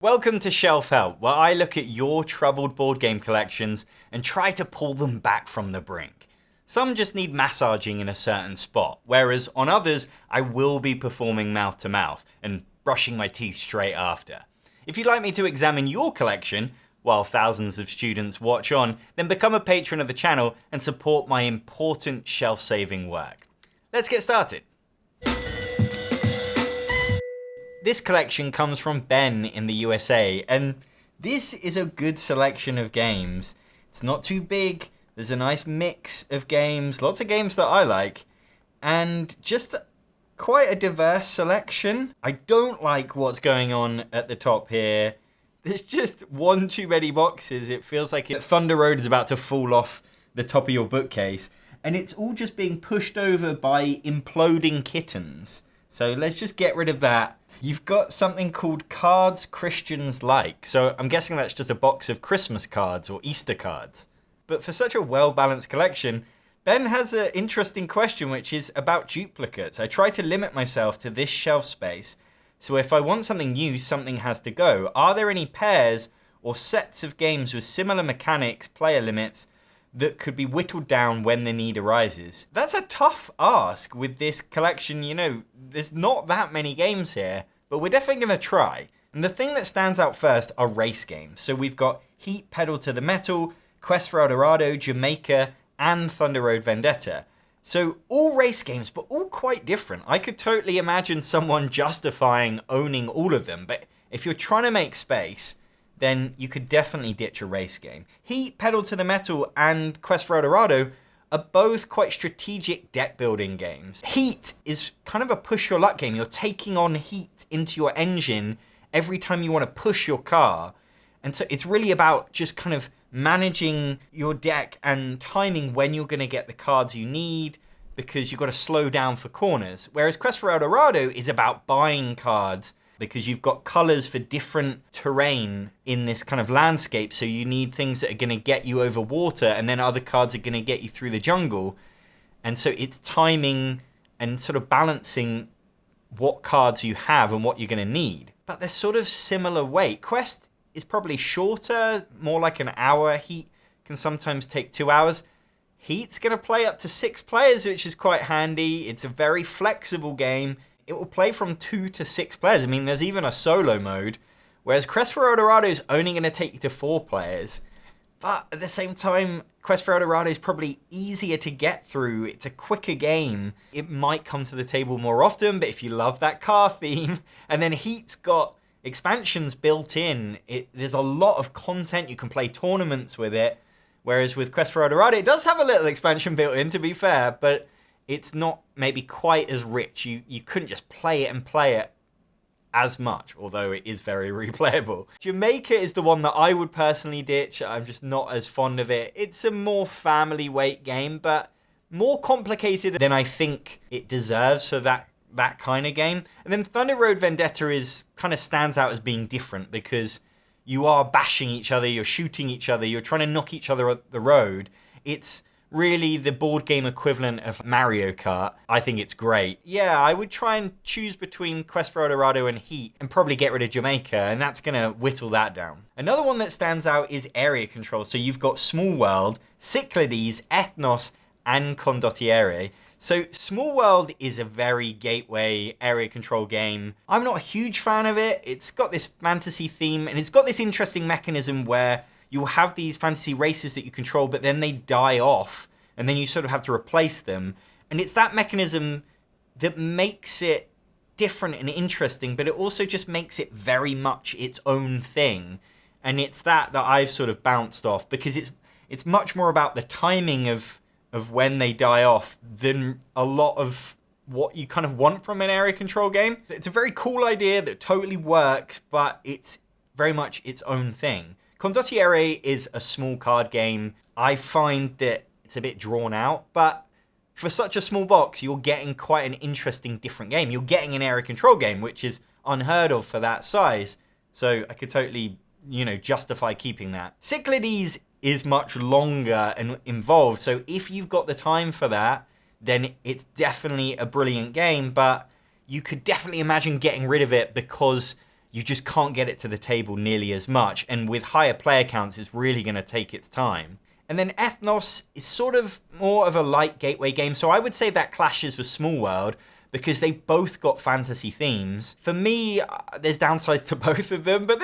Welcome to Shelf Help, where I look at your troubled board game collections and try to pull them back from the brink. Some just need massaging in a certain spot, whereas on others, I will be performing mouth to mouth and brushing my teeth straight after. If you'd like me to examine your collection, while thousands of students watch on, then become a patron of the channel and support my important shelf-saving work. Let's get started. This collection comes from Ben in the USA, and this is a good selection of games. It's not too big, there's a nice mix of games, lots of games that I like, and just quite a diverse selection. I don't like what's going on at the top here. There's just one too many boxes. It feels like Thunder Road is about to fall off the top of your bookcase, and it's all just being pushed over by imploding kittens. So let's just get rid of that. You've got something called Cards Christians Like, so I'm guessing that's just a box of Christmas cards or Easter cards. But for such a well-balanced collection, Ben has an interesting question, which is about duplicates. I try to limit myself to this shelf space, so if I want something new, something has to go. Are there any pairs or sets of games with similar mechanics, player limits, that could be whittled down when the need arises? That's a tough ask with this collection. You know, there's not that many games here, but we're definitely going to try. And the thing that stands out first are race games. So we've got Heat, Pedal to the Metal, Quest for El Dorado, Jamaica, and Thunder Road Vendetta. So all race games, but all quite different. I could totally imagine someone justifying owning all of them, but if you're trying to make space, then you could definitely ditch a race game. Heat, Pedal to the Metal, and Quest for El Dorado are both quite strategic deck building games. Heat is kind of a push your luck game. You're taking on heat into your engine every time you want to push your car. And so it's really about just kind of managing your deck and timing when you're going to get the cards you need, because you've got to slow down for corners. Whereas Quest for El Dorado is about buying cards, because you've got colors for different terrain in this kind of landscape. So you need things that are going to get you over water, and then other cards are going to get you through the jungle. And so it's timing and sort of balancing what cards you have and what you're going to need. But they're sort of similar weight. Quest is probably shorter, more like an hour. Heat can sometimes take 2 hours. Heat's going to play up to 6 players, which is quite handy. It's a very flexible game. It will play from 2 to 6 players. I mean, there's even a solo mode, whereas Quest for El Dorado is only going to take you to 4 players. But at the same time, Quest for El Dorado is probably easier to get through. It's a quicker game. It might come to the table more often, but if you love that car theme, and then Heat's got expansions built in, there's a lot of content. You can play tournaments with it, whereas with Quest for El Dorado, it does have a little expansion built in, to be fair, but it's not maybe quite as rich. You couldn't just play it as much, although it is very replayable. Jamaica is the one that I would personally ditch. I'm just not as fond of it. It's a more family weight game, but more complicated than I think it deserves for that kind of game. And then Thunder Road Vendetta kind of stands out as being different, because you are bashing each other, you're shooting each other, you're trying to knock each other off the road. It's really the board game equivalent of Mario Kart. I think it's great. Yeah, I would try and choose between Quest for El Dorado and Heat and probably get rid of Jamaica, and that's going to whittle that down. Another one that stands out is area control. So you've got Small World, Cyclades, Ethnos, and Condottiere. So Small World is a very gateway area control game. I'm not a huge fan of it. It's got this fantasy theme, and it's got this interesting mechanism where you'll have these fantasy races that you control, but then they die off, and then you sort of have to replace them. And it's that mechanism that makes it different and interesting, but it also just makes it very much its own thing. And it's that I've sort of bounced off, because it's much more about the timing of when they die off than a lot of what you kind of want from an area control game. It's a very cool idea that totally works, but it's very much its own thing. Condottiere is a small card game. I find that it's a bit drawn out, but for such a small box, you're getting quite an interesting different game. You're getting an area control game, which is unheard of for that size. So I could totally, justify keeping that. Cyclades is much longer and involved. So if you've got the time for that, then it's definitely a brilliant game, but you could definitely imagine getting rid of it because you just can't get it to the table nearly as much. And with higher player counts, it's really going to take its time. And then Ethnos is sort of more of a light gateway game. So I would say that clashes with Small World because they both got fantasy themes. For me, there's downsides to both of them, but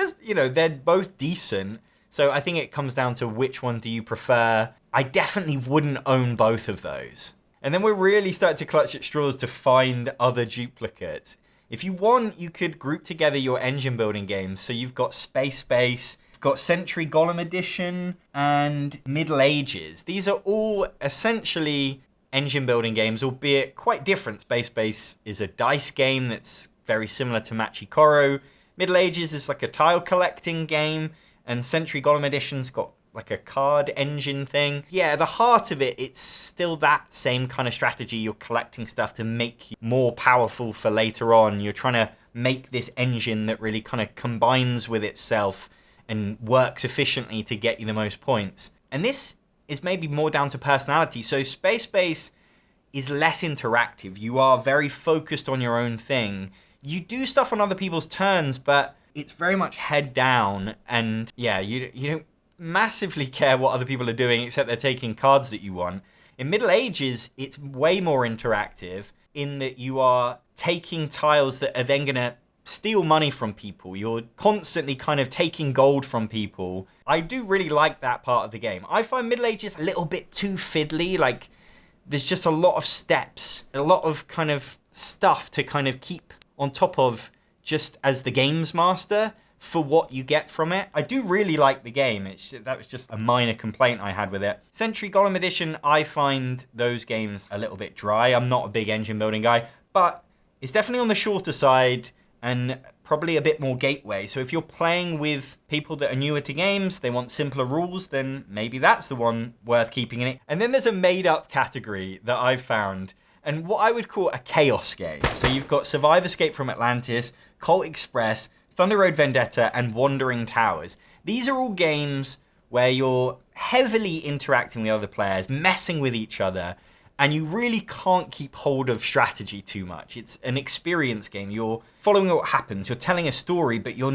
they're both decent. So I think it comes down to which one do you prefer. I definitely wouldn't own both of those. And then we're really starting to clutch at straws to find other duplicates. If you want, you could group together your engine building games. So you've got Space Base, you've got Century Golem Edition, and Middle Ages. These are all essentially engine building games, albeit quite different. Space Base is a dice game that's very similar to Machikoro. Middle Ages is like a tile collecting game, and Century Golem Edition's got like a card engine thing. Yeah, the heart of it, it's still that same kind of strategy. You're collecting stuff to make you more powerful for later on. You're trying to make this engine that really kind of combines with itself and works efficiently to get you the most points. And this is maybe more down to personality. So Space Base is less interactive. You are very focused on your own thing. You do stuff on other people's turns, but it's very much head down. And yeah, you don't massively care what other people are doing except they're taking cards that you want. In Middle Ages, it's way more interactive in that you are taking tiles that are then going to steal money from people. You're constantly kind of taking gold from people. I do really like that part of the game. I find Middle Ages a little bit too fiddly. Like, there's just a lot of steps, a lot of kind of stuff to kind of keep on top of just as the games master for what you get from it. I do really like the game. That was just a minor complaint I had with it. Century Golem Edition, I find those games a little bit dry. I'm not a big engine building guy, but it's definitely on the shorter side and probably a bit more gateway. So if you're playing with people that are newer to games, they want simpler rules, then maybe that's the one worth keeping in it. And then there's a made-up category that I've found, and what I would call a chaos game. So you've got Survive Escape from Atlantis, Colt Express, Thunder Road Vendetta, and Wandering Towers. These are all games where you're heavily interacting with other players, messing with each other, and you really can't keep hold of strategy too much. It's an experience game. You're following what happens. You're telling a story, but you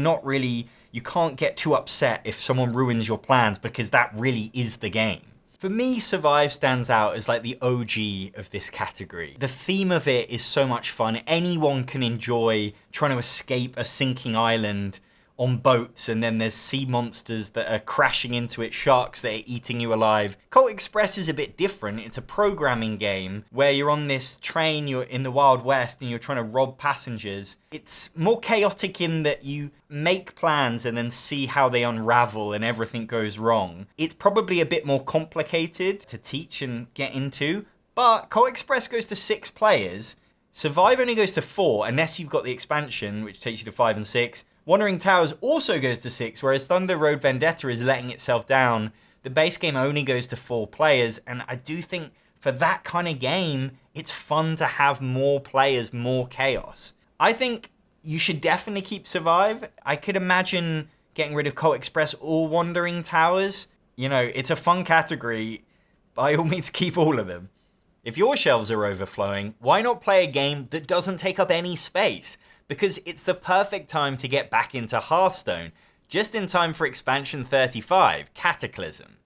can't get too upset if someone ruins your plans because that really is the game. For me, Survive stands out as like the OG of this category. The theme of it is so much fun. Anyone can enjoy trying to escape a sinking island on boats, and then there's sea monsters that are crashing into it, sharks that are eating you alive. Colt Express is a bit different. It's a programming game where you're on this train, you're in the Wild West, and you're trying to rob passengers. It's more chaotic in that you make plans and then see how they unravel and everything goes wrong. It's probably a bit more complicated to teach and get into, but Colt Express goes to 6 players. Survive only goes to 4, unless you've got the expansion, which takes you to 5 and 6. Wandering Towers also goes to 6, whereas Thunder Road Vendetta is letting itself down. The base game only goes to 4 players, and I do think for that kind of game, it's fun to have more players, more chaos. I think you should definitely keep Survive. I could imagine getting rid of Colt Express or Wandering Towers. You know, it's a fun category. By all means, keep all of them. If your shelves are overflowing, why not play a game that doesn't take up any space? Because it's the perfect time to get back into Hearthstone, just in time for expansion 35, Cataclysm.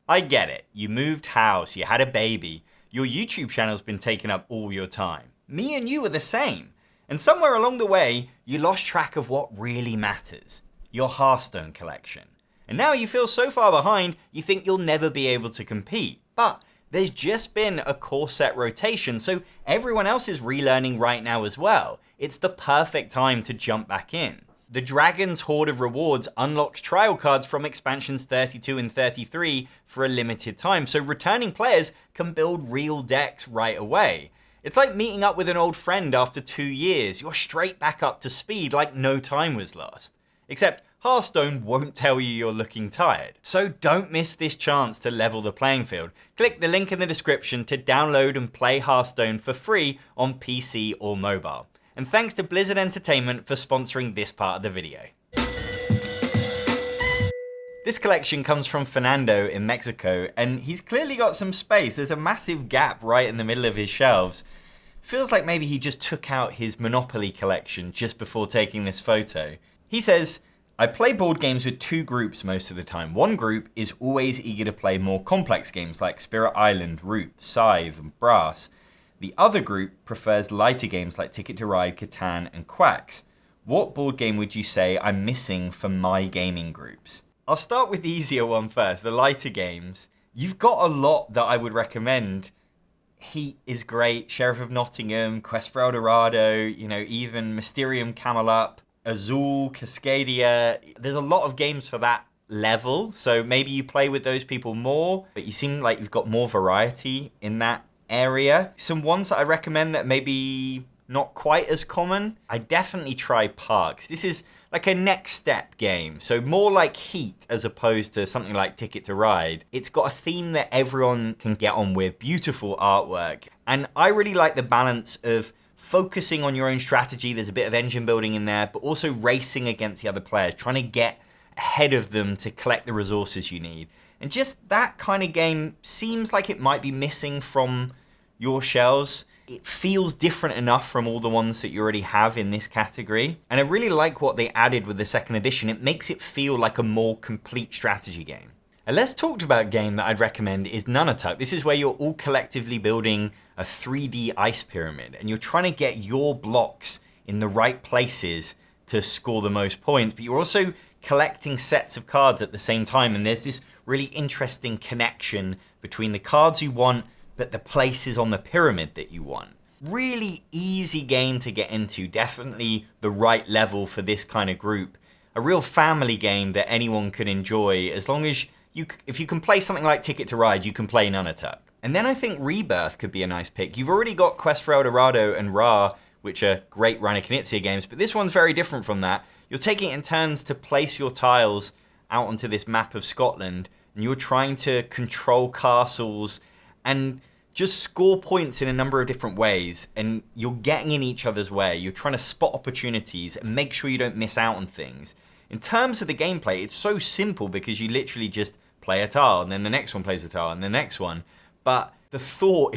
I get it, you moved house, you had a baby, your YouTube channel's been taking up all your time. Me and you are the same. And somewhere along the way, you lost track of what really matters, your Hearthstone collection. And now you feel so far behind, you think you'll never be able to compete. But there's just been a core set rotation, so everyone else is relearning right now as well. It's the perfect time to jump back in. The Dragon's Horde of Rewards unlocks trial cards from expansions 32 and 33 for a limited time, so returning players can build real decks right away. It's like meeting up with an old friend after 2 years. You're straight back up to speed like no time was lost. Except Hearthstone won't tell you you're looking tired. So don't miss this chance to level the playing field. Click the link in the description to download and play Hearthstone for free on PC or mobile. And thanks to Blizzard Entertainment for sponsoring this part of the video. This collection comes from Fernando in Mexico, and he's clearly got some space. There's a massive gap right in the middle of his shelves. Feels like maybe he just took out his Monopoly collection just before taking this photo. He says, I play board games with two groups most of the time. One group is always eager to play more complex games like Spirit Island, Root, Scythe, and Brass. The other group prefers lighter games like Ticket to Ride, Catan, and Quacks. What board game would you say I'm missing for my gaming groups? I'll start with the easier one first, the lighter games. You've got a lot that I would recommend. Heat is great, Sheriff of Nottingham, Quest for El Dorado, even Mysterium Camelot, Azul, Cascadia. There's a lot of games for that level, so maybe you play with those people more, but you seem like you've got more variety in that area. Some ones that I recommend that maybe not quite as common, I definitely try Parks. This is like a next step game, so more like Heat as opposed to something like Ticket to Ride. It's got a theme that everyone can get on with, beautiful artwork, and I really like the balance of focusing on your own strategy. There's a bit of engine building in there, but also racing against the other players, trying to get ahead of them to collect the resources you need. And just that kind of game seems like it might be missing from your shelves. It feels different enough from all the ones that you already have in this category. And I really like what they added with the second edition. It makes it feel like a more complete strategy game. A less talked about game that I'd recommend is Nunatak. This is where you're all collectively building a 3D ice pyramid, and you're trying to get your blocks in the right places to score the most points, but you're also collecting sets of cards at the same time, and there's this really interesting connection between the cards you want but the places on the pyramid that you want. Really easy game to get into, definitely the right level for this kind of group. A real family game that anyone can enjoy, as long as if you can play something like Ticket to Ride, you can play Nunatak. And then I think Rebirth could be a nice pick. You've already got Quest for El Dorado and Ra, which are great Reiner Knizia games, but this one's very different from that. You're taking it in turns to place your tiles out onto this map of Scotland, and you're trying to control castles and just score points in a number of different ways, and you're getting in each other's way. You're trying to spot opportunities and make sure you don't miss out on things. In terms of the gameplay, it's so simple because you literally just play a tile, and then the next one plays a tile, and the next one. But the thought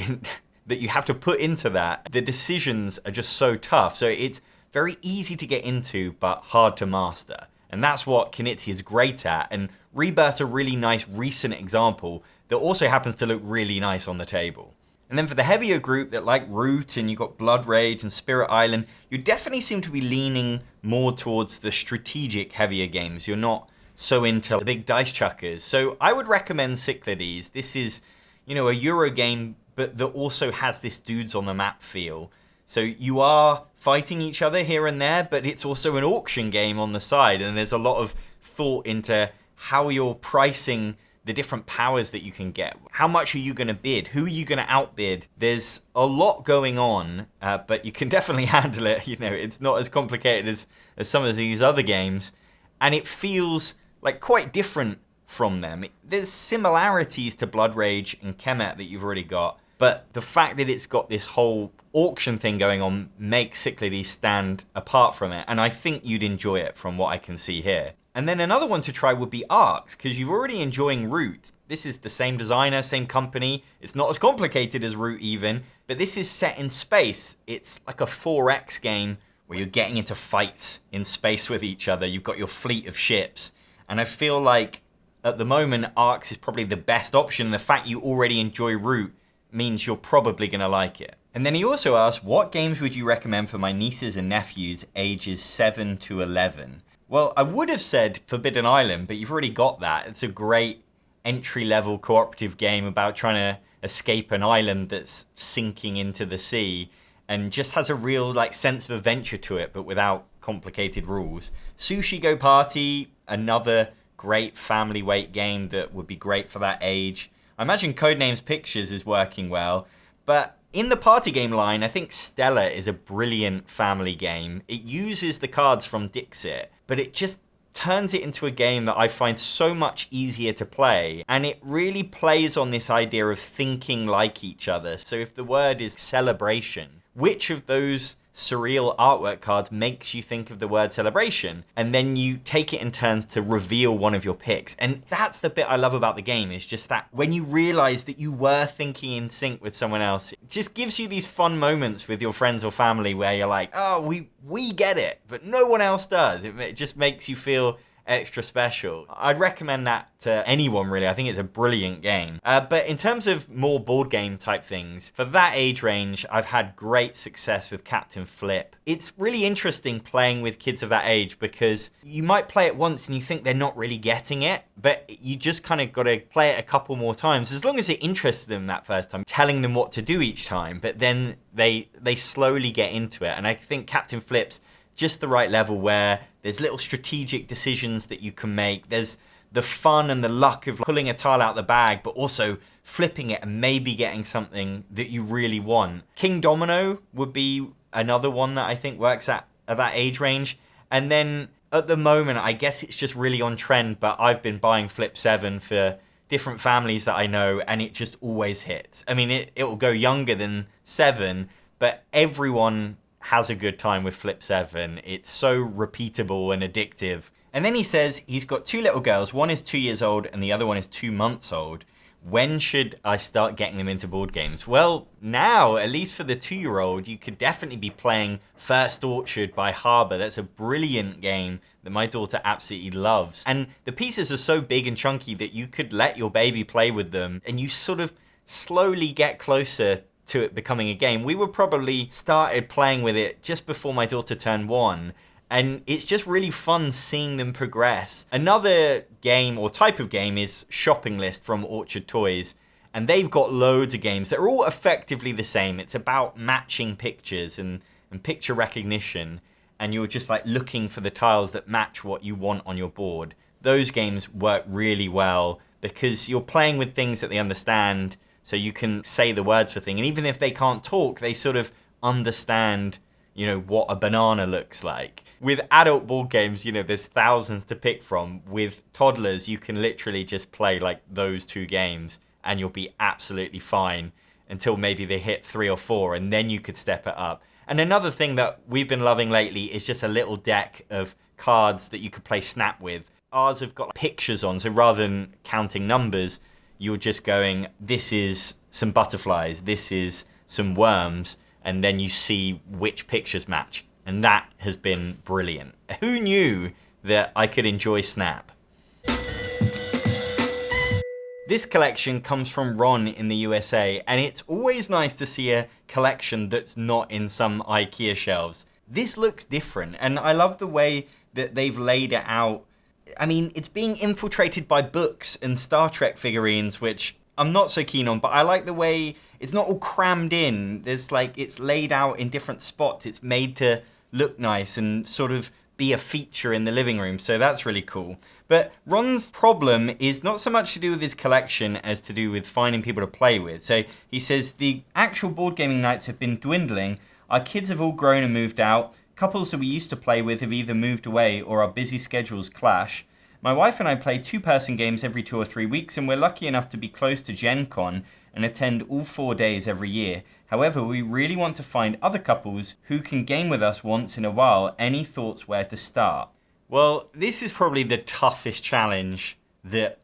that you have to put into that, the decisions are just so tough. So it's very easy to get into, but hard to master. And that's what Knizia is great at. And Rebirth's a really nice recent example that also happens to look really nice on the table. And then for the heavier group that like Root, and you've got Blood Rage and Spirit Island, you definitely seem to be leaning more towards the strategic heavier games. You're not so into the big dice chuckers. So I would recommend Cyclades. This is, a Euro game, but that also has this dudes on the map feel. So you are fighting each other here and there, but it's also an auction game on the side, and there's a lot of thought into how you're pricing the different powers that you can get. How much are you going to bid? Who are you going to outbid? There's a lot going on, but you can definitely handle it. It's not as complicated as some of these other games, and it feels like quite different from them. There's similarities to Blood Rage and Kemet that you've already got, but the fact that it's got this whole auction thing going on makes Cyclades stand apart from it, and I think you'd enjoy it from what I can see here. And then another one to try would be Arcs, because you're already enjoying Root. This is the same designer, same company. It's not as complicated as Root even, but this is set in space. It's like a 4X game where you're getting into fights in space with each other. You've got your fleet of ships, and I feel like at the moment, Arcs is probably the best option. The fact you already enjoy Root means you're probably going to like it. And then he also asked, what games would you recommend for my nieces and nephews ages 7 to 11? Well, I would have said Forbidden Island, but you've already got that. It's a great entry-level cooperative game about trying to escape an island that's sinking into the sea, and just has a real sense of adventure to it, but without complicated rules. Sushi Go Party, another great family weight game that would be great for that age. I imagine Codenames Pictures is working well, but in the party game line, I think Stella is a brilliant family game. It uses the cards from Dixit, but it just turns it into a game that I find so much easier to play, and it really plays on this idea of thinking like each other. So if the word is celebration, which of those surreal artwork cards makes you think of the word celebration. And then you take it in turns to reveal one of your picks. And that's the bit I love about the game, is just that when you realize that you were thinking in sync with someone else, it just gives you these fun moments with your friends or family where you're like, oh, we get it, but no one else does. It just makes you feel extra special. I'd recommend that to anyone, really. I think it's a brilliant game. But in terms of more board game type things, for that age range, I've had great success with Captain Flip. It's really interesting playing with kids of that age because you might play it once and you think they're not really getting it, but you just kind of got to play it a couple more times, as long as it interests them that first time, telling them what to do each time, but then they slowly get into it. And I think Captain Flip's just the right level where there's little strategic decisions that you can make. There's the fun and the luck of pulling a tile out the bag, but also flipping it and maybe getting something that you really want. King Domino would be another one that I think works at that age range. And then at the moment, I guess it's just really on trend, but I've been buying Flip 7 for different families that I know, and it just always hits. I mean, it will go younger than 7, but everyone has a good time with Flip 7. It's so repeatable and addictive. And then he says he's got 2 little girls. One is 2 years old and the other one is 2 months old. When should I start getting them into board games? Well, now, at least for the 2-year-old, you could definitely be playing First Orchard by Harbour. That's a brilliant game that my daughter absolutely loves. And the pieces are so big and chunky that you could let your baby play with them, and you sort of slowly get closer to it becoming a game. We were probably started playing with it just before my daughter turned 1, and it's just really fun seeing them progress. Another game or type of game is Shopping List from Orchard Toys, and they've got loads of games that are all effectively the same. It's about matching pictures and picture recognition, and you're just like looking for the tiles that match what you want on your board. Those games work really well because you're playing with things that they understand, so you can say the words for things. And even if they can't talk, they sort of understand, what a banana looks like. With adult board games, there's thousands to pick from. With toddlers, you can literally just play like those 2 games and you'll be absolutely fine until maybe they hit 3 or 4, and then you could step it up. And another thing that we've been loving lately is just a little deck of cards that you could play Snap with. Ours have got pictures on, so rather than counting numbers, you're just going, this is some butterflies, this is some worms, and then you see which pictures match. And that has been brilliant. Who knew that I could enjoy Snap? This collection comes from Ron in the USA, and it's always nice to see a collection that's not in some IKEA shelves. This looks different, and I love the way that they've laid it out. I mean, it's being infiltrated by books and Star Trek figurines, which I'm not so keen on, but I like the way it's not all crammed in. There's it's laid out in different spots. It's made to look nice and sort of be a feature in the living room, so that's really cool. But Ron's problem is not so much to do with his collection as to do with finding people to play with. So he says, the actual board gaming nights have been dwindling. Our kids have all grown and moved out. Couples that we used to play with have either moved away or our busy schedules clash. My wife and I play 2-person games every 2 or 3 weeks, and we're lucky enough to be close to Gen Con and attend all 4 days every year. However, we really want to find other couples who can game with us once in a while. Any thoughts where to start? Well, this is probably the toughest challenge that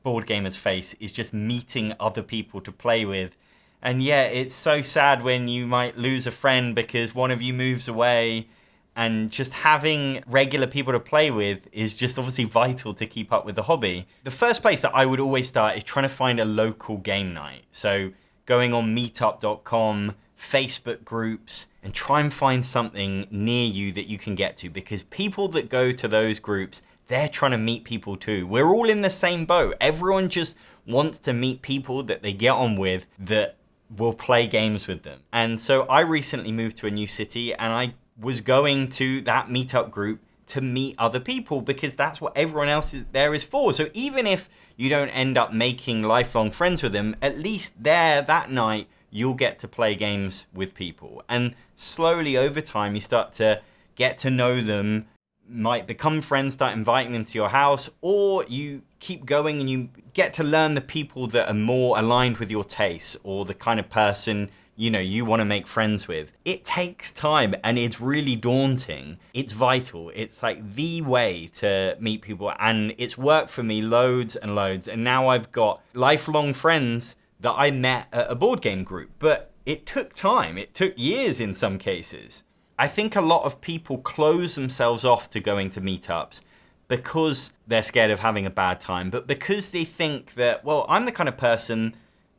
board gamers face, is just meeting other people to play with. And yeah, it's so sad when you might lose a friend because one of you moves away, and just having regular people to play with is just obviously vital to keep up with the hobby. The first place that I would always start is trying to find a local game night. So going on meetup.com, Facebook groups, and try and find something near you that you can get to, because people that go to those groups, they're trying to meet people too. We're all in the same boat. Everyone just wants to meet people that they get on with that will play games with them. And so I recently moved to a new city, and I was going to that meetup group to meet other people because that's what everyone else there is for. So even if you don't end up making lifelong friends with them, at least there that night you'll get to play games with people. And slowly over time you start to get to know them, might become friends, start inviting them to your house, or you keep going and you get to learn the people that are more aligned with your tastes, or the kind of person you want to make friends with. It takes time and it's really daunting. It's vital. It's like the way to meet people, and it's worked for me loads and loads. And now I've got lifelong friends that I met at a board game group, but it took time. It took years in some cases. I think a lot of people close themselves off to going to meetups because they're scared of having a bad time, but because they think that, well, I'm the kind of person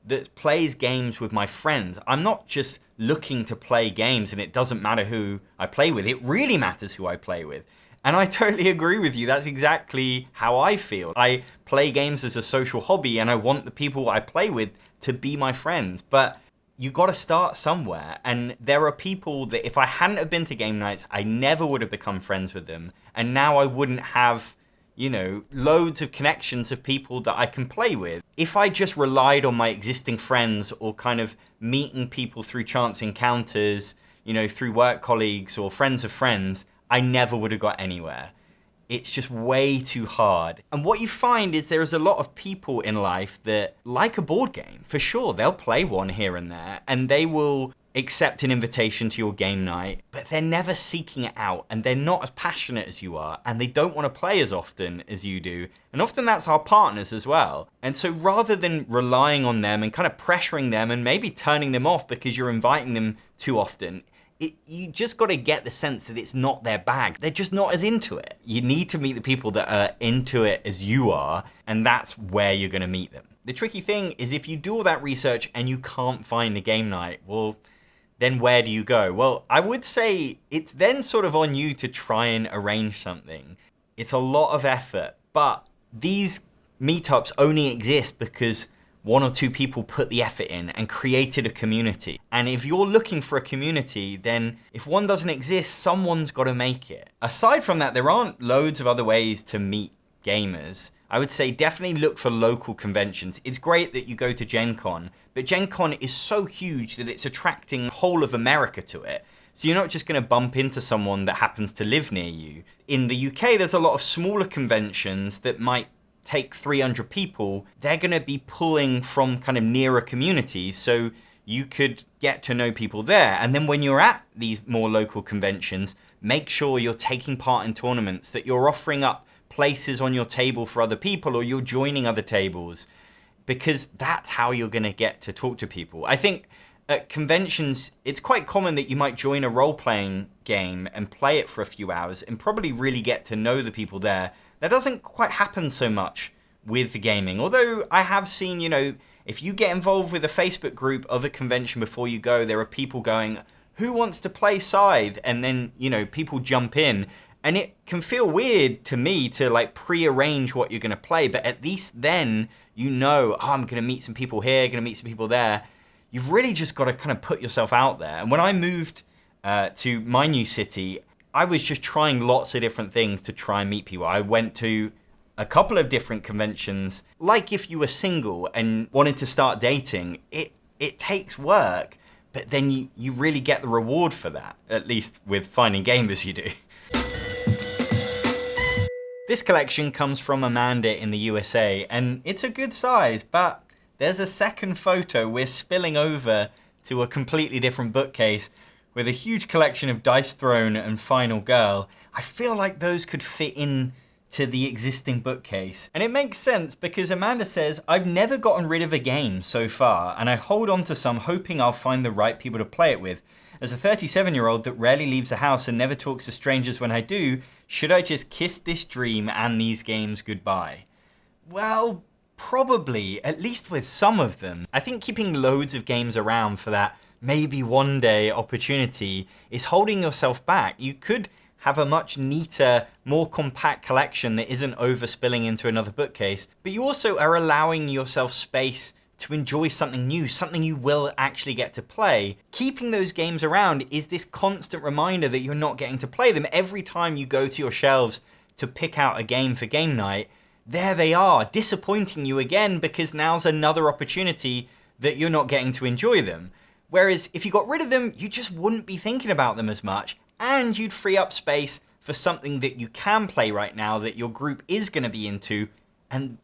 that plays games with my friends. I'm not just looking to play games and it doesn't matter who I play with. It really matters who I play with. And I totally agree with you. That's exactly how I feel. I play games as a social hobby and I want the people I play with to be my friends. But you got to start somewhere. And there are people that if I hadn't have been to game nights, I never would have become friends with them. And now I wouldn't have, loads of connections of people that I can play with. If I just relied on my existing friends or kind of meeting people through chance encounters, through work colleagues or friends of friends, I never would have got anywhere. It's just way too hard. And what you find is there is a lot of people in life that like a board game. For sure, they'll play one here and there, and they will accept an invitation to your game night, but they're never seeking it out, and they're not as passionate as you are, and they don't want to play as often as you do. And often that's our partners as well. And so rather than relying on them and kind of pressuring them and maybe turning them off because you're inviting them too often, you just got to get the sense that it's not their bag. They're just not as into it. You need to meet the people that are into it as you are, and that's where you're going to meet them. The tricky thing is if you do all that research and you can't find a game night, well, then where do you go? Well, I would say it's then sort of on you to try and arrange something. It's a lot of effort, but these meetups only exist because one or two people put the effort in and created a community. And if you're looking for a community, then if one doesn't exist, someone's got to make it. Aside from that, there aren't loads of other ways to meet gamers. I would say definitely look for local conventions. It's great that you go to Gen Con, but Gen Con is so huge that it's attracting the whole of America to it. So you're not just going to bump into someone that happens to live near you. In the UK, there's a lot of smaller conventions that might take 300 people. They're going to be pulling from kind of nearer communities, so you could get to know people there. And then when you're at these more local conventions, make sure you're taking part in tournaments, that you're offering up places on your table for other people, or you're joining other tables, because that's how you're going to get to talk to people. I think at conventions, it's quite common that you might join a role-playing game and play it for a few hours and probably really get to know the people there. That doesn't quite happen so much with the gaming. Although I have seen, if you get involved with a Facebook group of a convention before you go, there are people going, who wants to play Scythe? And then, people jump in. And it can feel weird to me to like pre-arrange what you're going to play. But at least then, I'm going to meet some people here, going to meet some people there. You've really just got to kind of put yourself out there. And when I moved to my new city, I was just trying lots of different things to try and meet people. I went to a couple of different conventions. Like if you were single and wanted to start dating, it takes work, but then you really get the reward for that, at least with finding gamers you do. This collection comes from Amanda in the USA, and it's a good size, but there's a second photo we're spilling over to a completely different bookcase with a huge collection of Dice Throne and Final Girl. I feel like those could fit in to the existing bookcase. And it makes sense because Amanda says, I've never gotten rid of a game so far, and I hold on to some hoping I'll find the right people to play it with. As a 37-year-old that rarely leaves the house and never talks to strangers when I do, should I just kiss this dream and these games goodbye? Well, probably, at least with some of them. I think keeping loads of games around for that maybe one day opportunity is holding yourself back. You could have a much neater, more compact collection that isn't overspilling into another bookcase, but you also are allowing yourself space to enjoy something new, something you will actually get to play. Keeping those games around is this constant reminder that you're not getting to play them. Every time you go to your shelves to pick out a game for game night, there they are, disappointing you again because now's another opportunity that you're not getting to enjoy them. Whereas if you got rid of them, you just wouldn't be thinking about them as much, and you'd free up space for something that you can play right now that your group is going to be into, and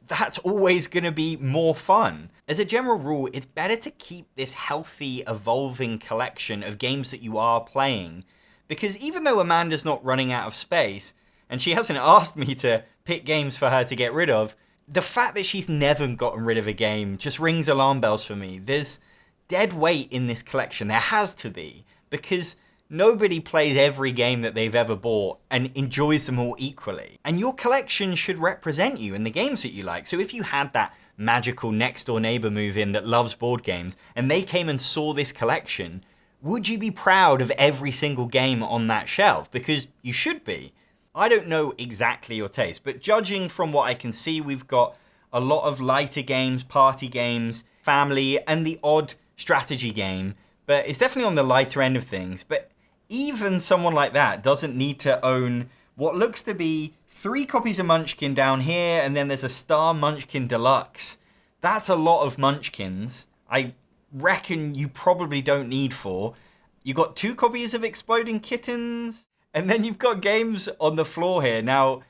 that's always going to be more fun. As a general rule, it's better to keep this healthy, evolving collection of games that you are playing. Because even though Amanda's not running out of space, and she hasn't asked me to pick games for her to get rid of, the fact that she's never gotten rid of a game just rings alarm bells for me. There's dead weight in this collection. There has to be. Because nobody plays every game that they've ever bought and enjoys them all equally. And your collection should represent you and the games that you like. So if you had that magical next door neighbor move in that loves board games and they came and saw this collection, would you be proud of every single game on that shelf? Because you should be. I don't know exactly your taste, but judging from what I can see, we've got a lot of lighter games, party games, family, and the odd strategy game. But it's definitely on the lighter end of things. But even someone like that doesn't need to own what looks to be 3 copies of Munchkin down here, and then there's a Star Munchkin Deluxe. That's a lot of Munchkins. I reckon you probably don't need 4. You got 2 copies of Exploding Kittens, and then you've got games on the floor here. Now,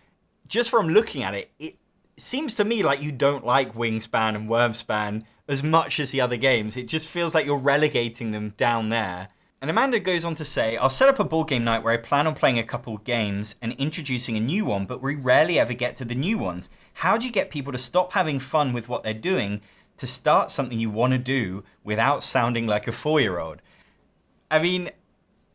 just from looking at it, it seems to me like you don't like Wingspan and Wormspan as much as the other games. It just feels like you're relegating them down there. And Amanda goes on to say, I'll set up a board game night where I plan on playing a couple games and introducing a new one, but we rarely ever get to the new ones. How do you get people to stop having fun with what they're doing to start something you want to do without sounding like a 4-year-old? I mean,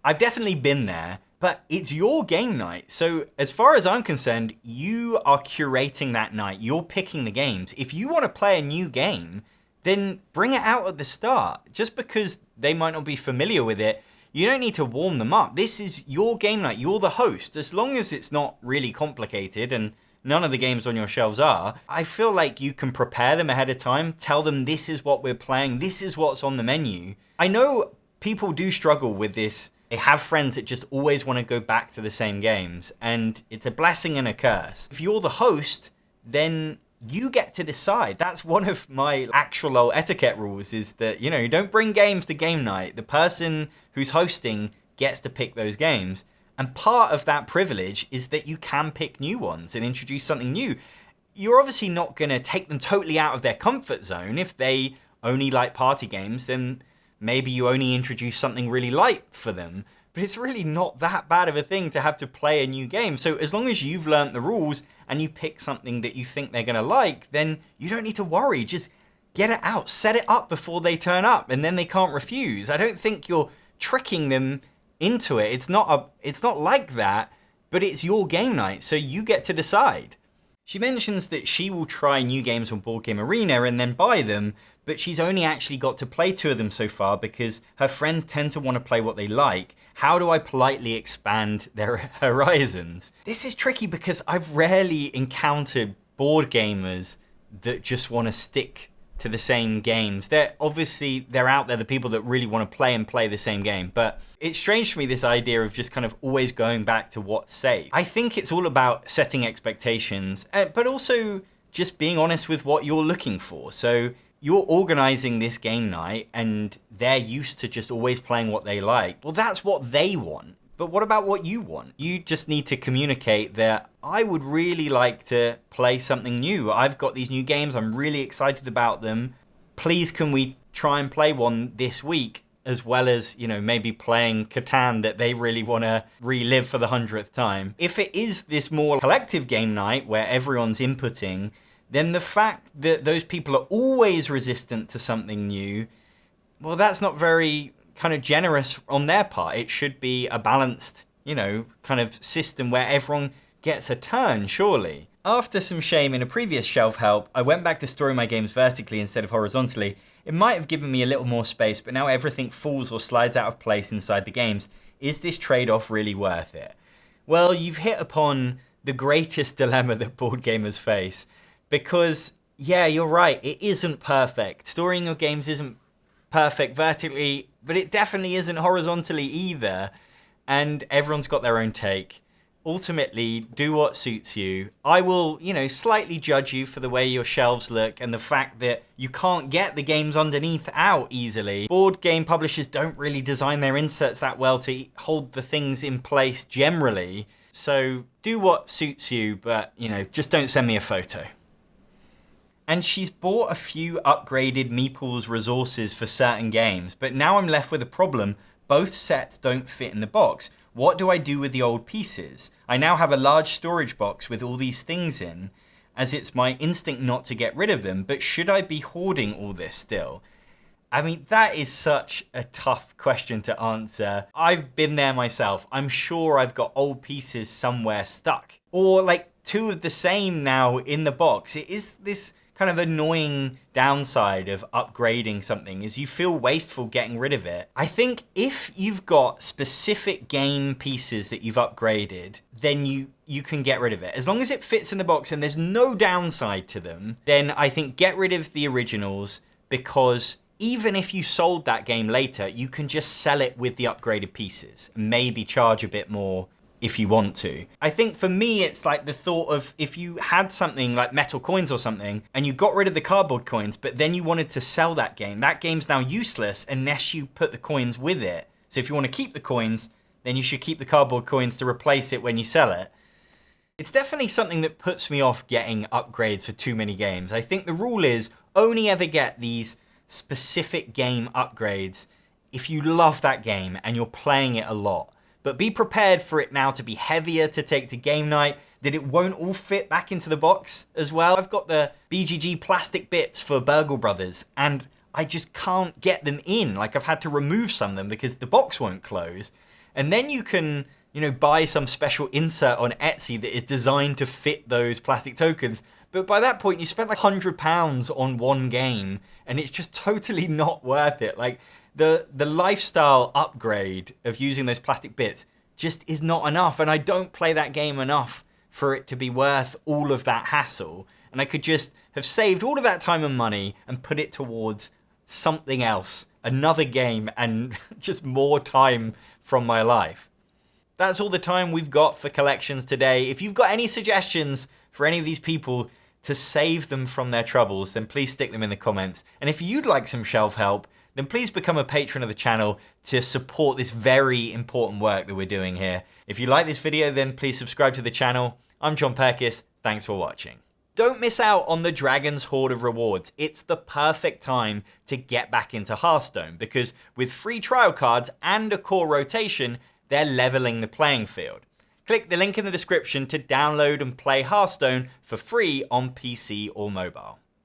I've definitely been there, but it's your game night. So as far as I'm concerned, you are curating that night. You're picking the games. If you want to play a new game, then bring it out at the start. Just because they might not be familiar with it, you don't need to warm them up. This is your game night. You're the host. As long as it's not really complicated, and none of the games on your shelves are, I feel like you can prepare them ahead of time, tell them this is what we're playing, this is what's on the menu. I know people do struggle with this. They have friends that just always want to go back to the same games, and it's a blessing and a curse. If you're the host, then you get to decide. That's one of my actual etiquette rules, is that, you know, you don't bring games to game night. The person who's hosting gets to pick those games. And part of that privilege is that you can pick new ones and introduce something new. You're obviously not going to take them totally out of their comfort zone. If they only like party games, then maybe you only introduce something really light for them. But it's really not that bad of a thing to have to play a new game. So as long as you've learnt the rules and you pick something that you think they're going to like, then you don't need to worry. Just get it out, set it up before they turn up, and then they can't refuse. I don't think you're tricking them into it. It's not like that, but it's your game night, so you get to decide. She mentions that she will try new games on Board Game Arena and then buy them, but she's only actually got to play 2 of them so far because her friends tend to want to play what they like. How do I politely expand their horizons? This is tricky because I've rarely encountered board gamers that just want to stick to the same games. They're out there, the people that really want to play the same game. But it's strange to me, this idea of just kind of always going back to what's safe. I think it's all about setting expectations, but also just being honest with what you're looking for. So you're organizing this game night and they're used to just always playing what they like. Well, that's what they want. But what about what you want? You just need to communicate that I would really like to play something new. I've got these new games. I'm really excited about them. Please, can we try and play one this week? As well as, you know, maybe playing Catan that they really want to relive for the 100th time. If it is this more collective game night where everyone's inputting, then the fact that those people are always resistant to something new, well, that's not very kind of generous on their part. It should be a balanced, you know, kind of system where everyone gets a turn, surely. After some shame in a previous shelf help, I went back to storing my games vertically instead of horizontally. It might have given me a little more space, but now everything falls or slides out of place inside the games. Is this trade-off really worth it? Well, you've hit upon the greatest dilemma that board gamers face. Because, yeah, you're right, it isn't perfect. Storing your games isn't perfect vertically, but it definitely isn't horizontally either. And everyone's got their own take. Ultimately, do what suits you. I will, you know, slightly judge you for the way your shelves look and the fact that you can't get the games underneath out easily. Board game publishers don't really design their inserts that well to hold the things in place generally. So do what suits you, but, you know, just don't send me a photo. And she's bought a few upgraded Meeple's resources for certain games, but now I'm left with a problem. Both sets don't fit in the box. What do I do with the old pieces? I now have a large storage box with all these things in, as it's my instinct not to get rid of them, but should I be hoarding all this still? I mean, that is such a tough question to answer. I've been there myself. I'm sure I've got old pieces somewhere stuck. Or like 2 of the same now in the box. It is this kind of annoying downside of upgrading something, is you feel wasteful getting rid of it. I think if you've got specific game pieces that you've upgraded, then you can get rid of it. As long as it fits in the box and there's no downside to them, then I think get rid of the originals, because even if you sold that game later, you can just sell it with the upgraded pieces and maybe charge a bit more if you want to. I think for me, it's like the thought of if you had something like metal coins or something and you got rid of the cardboard coins, but then you wanted to sell that game's now useless unless you put the coins with it. So if you want to keep the coins, then you should keep the cardboard coins to replace it when you sell it. It's definitely something that puts me off getting upgrades for too many games. I think the rule is only ever get these specific game upgrades if you love that game and you're playing it a lot. But be prepared for it now to be heavier to take to game night, that it won't all fit back into the box as well. I've got the BGG plastic bits for Burgle Brothers and I just can't get them in. Like, I've had to remove some of them because the box won't close. And then you can, buy some special insert on Etsy that is designed to fit those plastic tokens. But by that point, you spent like £100 on one game and it's just totally not worth it. Like, the lifestyle upgrade of using those plastic bits just is not enough. And I don't play that game enough for it to be worth all of that hassle. And I could just have saved all of that time and money and put it towards something else, another game, and just more time from my life. That's all the time we've got for collections today. If you've got any suggestions for any of these people to save them from their troubles, then please stick them in the comments. And if you'd like some shelf help, then please become a patron of the channel to support this very important work that we're doing here. If you like this video, then please subscribe to the channel. I'm John Perkis. Thanks for watching. Don't miss out on the Dragon's Hoard of rewards. It's the perfect time to get back into Hearthstone, because with free trial cards and a core rotation, they're leveling the playing field. Click the link in the description to download and play Hearthstone for free on PC or mobile.